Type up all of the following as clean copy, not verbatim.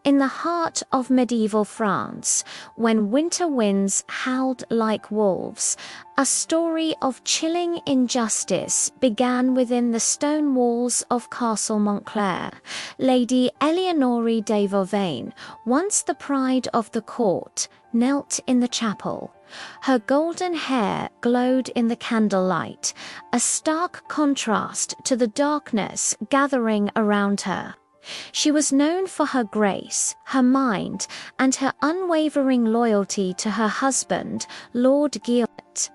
In the heart of medieval France, when winter winds howled like wolves, a story of chilling injustice began within the stone walls of Castle Montclair. Lady Eleonore de Vauvain, once the pride of the court, knelt in the chapel. Her golden hair glowed in the candlelight, a stark contrast to the darkness gathering around her. She was known for her grace, her mind, and her unwavering loyalty to her husband, Lord Gilbert.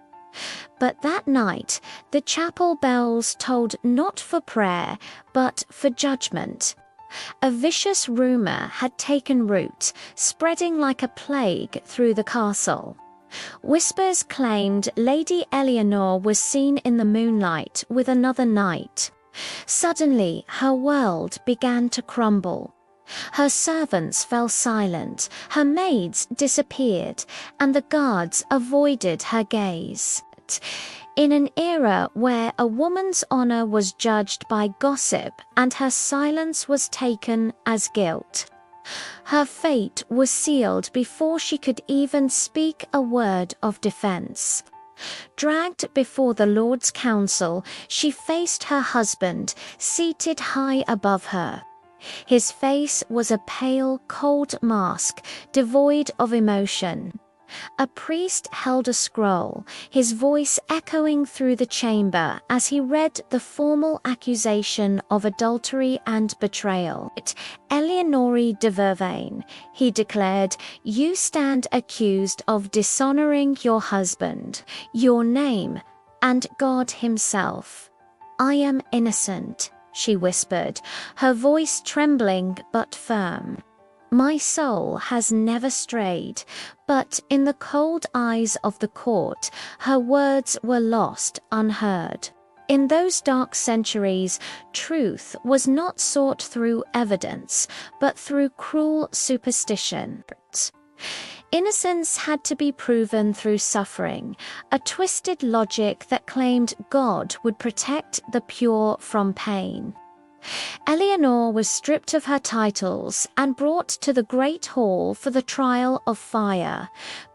But that night, the chapel bells tolled not for prayer, but for judgment. A vicious rumor had taken root, spreading like a plague through the castle. Whispers claimed Lady Eleanor was seen in the moonlight with another knight. Suddenly, her world began to crumble. Her servants fell silent, her maids disappeared, and the guards avoided her gaze. In an era where a woman's honor was judged by gossip and her silence was taken as guilt, her fate was sealed before she could even speak a word of defense. Dragged before the Lord's Council, she faced her husband, seated high above her. His face was a pale, cold mask, devoid of emotion. A priest held a scroll, his voice echoing through the chamber as he read the formal accusation of adultery and betrayal. Eleonore de Vervain, he declared, you stand accused of dishonoring your husband, your name, and God himself. I am innocent, she whispered, her voice trembling but firm. My soul has never strayed, but in the cold eyes of the court, her words were lost unheard. In those dark centuries, truth was not sought through evidence, but through cruel superstition. Innocence had to be proven through suffering, a twisted logic that claimed God would protect the pure from pain. Eleanor was stripped of her titles and brought to the great hall for the trial of fire.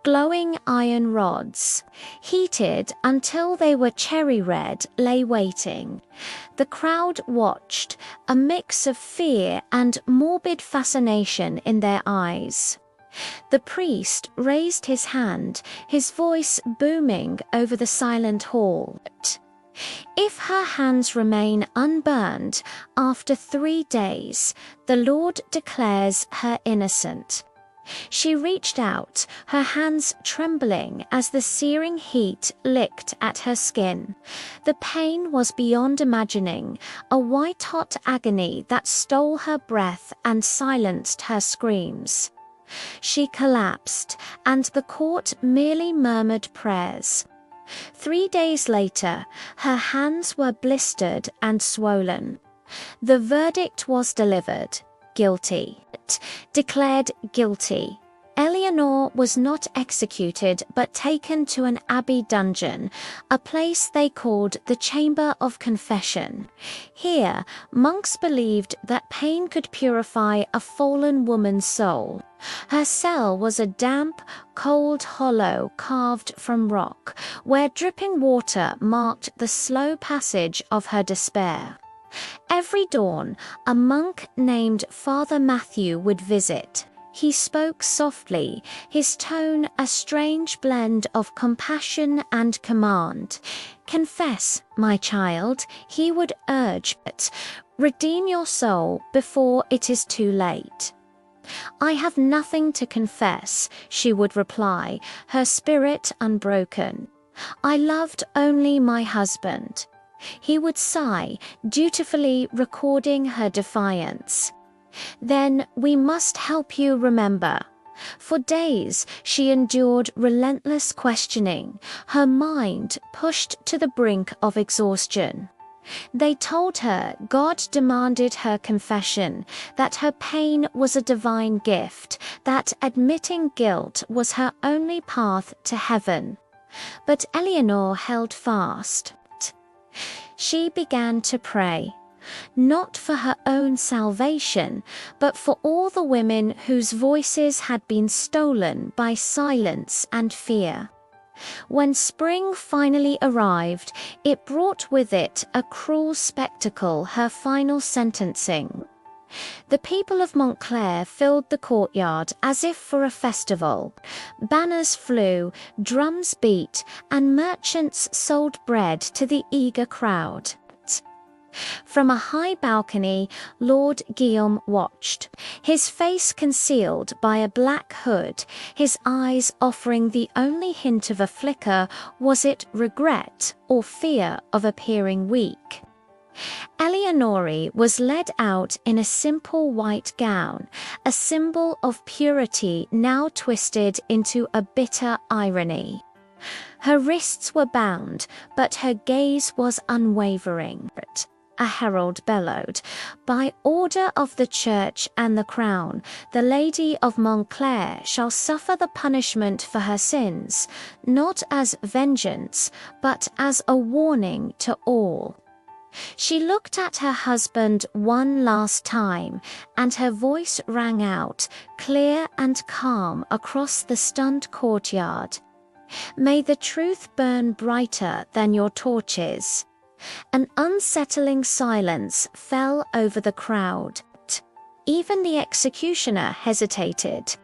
Glowing iron rods, heated until they were cherry red, lay waiting. The crowd watched, a mix of fear and morbid fascination in their eyes. The priest raised his hand, his voice booming over the silent hall. If her hands remain unburned after 3 days, the Lord declares her innocent. She reached out, her hands trembling as the searing heat licked at her skin. The pain was beyond imagining, a white-hot agony that stole her breath and silenced her screams. She collapsed, and the court merely murmured prayers. 3 days later, her hands were blistered and swollen. The verdict was delivered. Guilty. Declared guilty. Eleanor was not executed but taken to an abbey dungeon, a place they called the Chamber of Confession. Here, monks believed that pain could purify a fallen woman's soul. Her cell was a damp, cold hollow carved from rock, where dripping water marked the slow passage of her despair. Every dawn, a monk named Father Matthew would visit. He spoke softly, his tone a strange blend of compassion and command. Confess, my child, he would urge, redeem your soul before it is too late. I have nothing to confess, she would reply, her spirit unbroken. I loved only my husband. He would sigh, dutifully recording her defiance. Then we must help you remember. For days she endured relentless questioning, her mind pushed to the brink of exhaustion. They told her God demanded her confession, that her pain was a divine gift, that admitting guilt was her only path to heaven. But Eleanor held fast. She began to pray. not for her own salvation, but for all the women whose voices had been stolen by silence and fear. When spring finally arrived, it brought with it a cruel spectacle, her final sentencing. The people of Montclair filled the courtyard as if for a festival. Banners flew, drums beat, and merchants sold bread to the eager crowd. From a high balcony, Lord Guillaume watched, his face concealed by a black hood, his eyes offering the only hint of a flicker, was it regret or fear of appearing weak? Eleonore was led out in a simple white gown, a symbol of purity now twisted into a bitter irony. Her wrists were bound, but her gaze was unwavering. A herald bellowed, "By order of the Church and the Crown, the Lady of Montclair shall suffer the punishment for her sins, not as vengeance, but as a warning to all." She looked at her husband one last time, and her voice rang out, clear and calm, across the stunned courtyard. "May the truth burn brighter than your torches." An unsettling silence fell over the crowd. Even the executioner hesitated.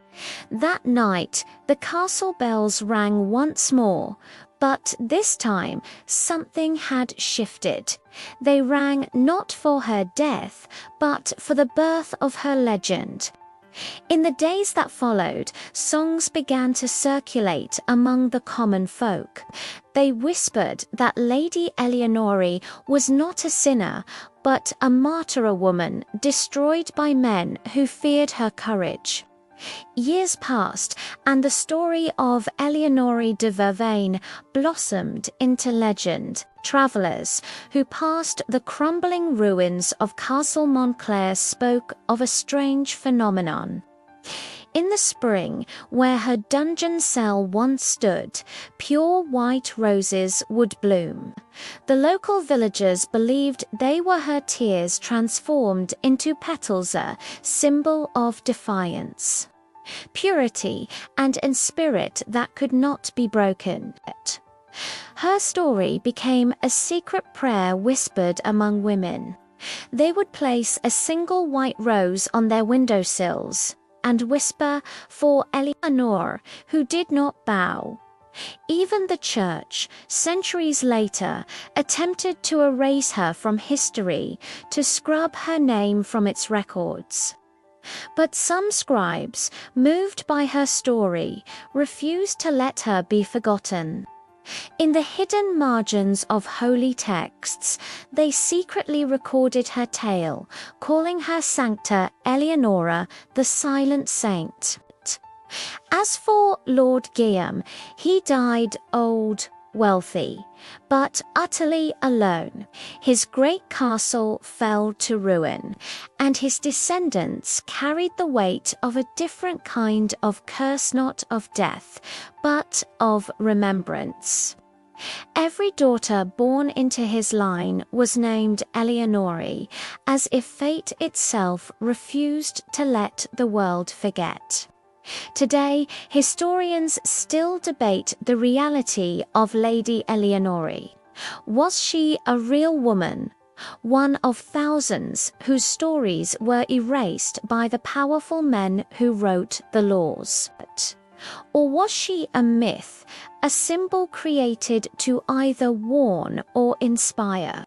That night, the castle bells rang once more, but this time something had shifted. They rang not for her death, but for the birth of her legend. In the days that followed, songs began to circulate among the common folk. They whispered that Lady Eleonore was not a sinner, but a martyr woman destroyed by men who feared her courage. Years passed, and the story of Eleonore de Vervain blossomed into legend. Travelers who passed the crumbling ruins of Castle Montclair spoke of a strange phenomenon. In the spring, where her dungeon cell once stood, pure white roses would bloom. The local villagers believed they were her tears transformed into petals, a symbol of defiance, purity, and a spirit that could not be broken. Her story became a secret prayer whispered among women. They would place a single white rose on their windowsills and whisper, "For Eleanor, who did not bow." Even the Church, centuries later, attempted to erase her from history, to scrub her name from its records. But some scribes, moved by her story, refused to let her be forgotten. In the hidden margins of holy texts, they secretly recorded her tale, calling her Sancta Eleonora, the Silent Saint. As for Lord Guillaume, he died old, wealthy, but utterly alone. His great castle fell to ruin, and his descendants carried the weight of a different kind of curse, not of death, but of remembrance. Every daughter born into his line was named Eleonore, as if fate itself refused to let the world forget. Today, historians still debate the reality of Lady Eleonore. Was she a real woman, one of thousands whose stories were erased by the powerful men who wrote the laws? Or was she a myth, a symbol created to either warn or inspire?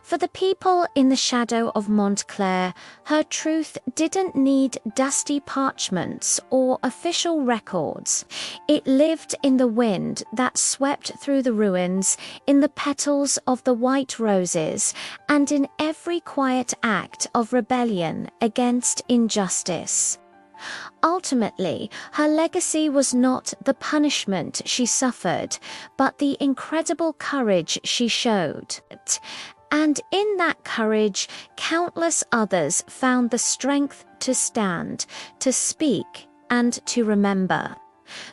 For the people in the shadow of Montclair, her truth didn't need dusty parchments or official records. It lived in the wind that swept through the ruins, in the petals of the white roses, and in every quiet act of rebellion against injustice. Ultimately, her legacy was not the punishment she suffered, but the incredible courage she showed. And in that courage, countless others found the strength to stand, to speak, and to remember.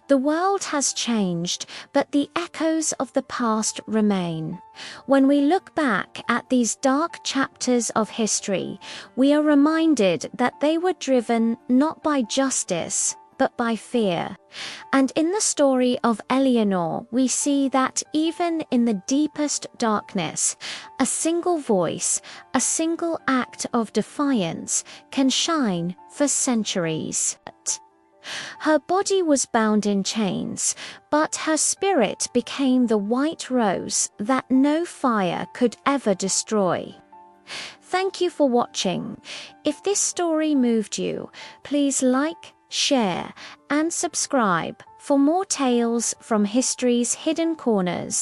The world has changed, but the echoes of the past remain. When we look back at these dark chapters of history, we are reminded that they were driven not by justice, but by fear. And in the story of Eleanor, we see that even in the deepest darkness, a single voice, a single act of defiance can shine for centuries. Her body was bound in chains, but her spirit became the white rose that no fire could ever destroy. Thank you for watching. If this story moved you, please like, share, and subscribe for more tales from history's hidden corners.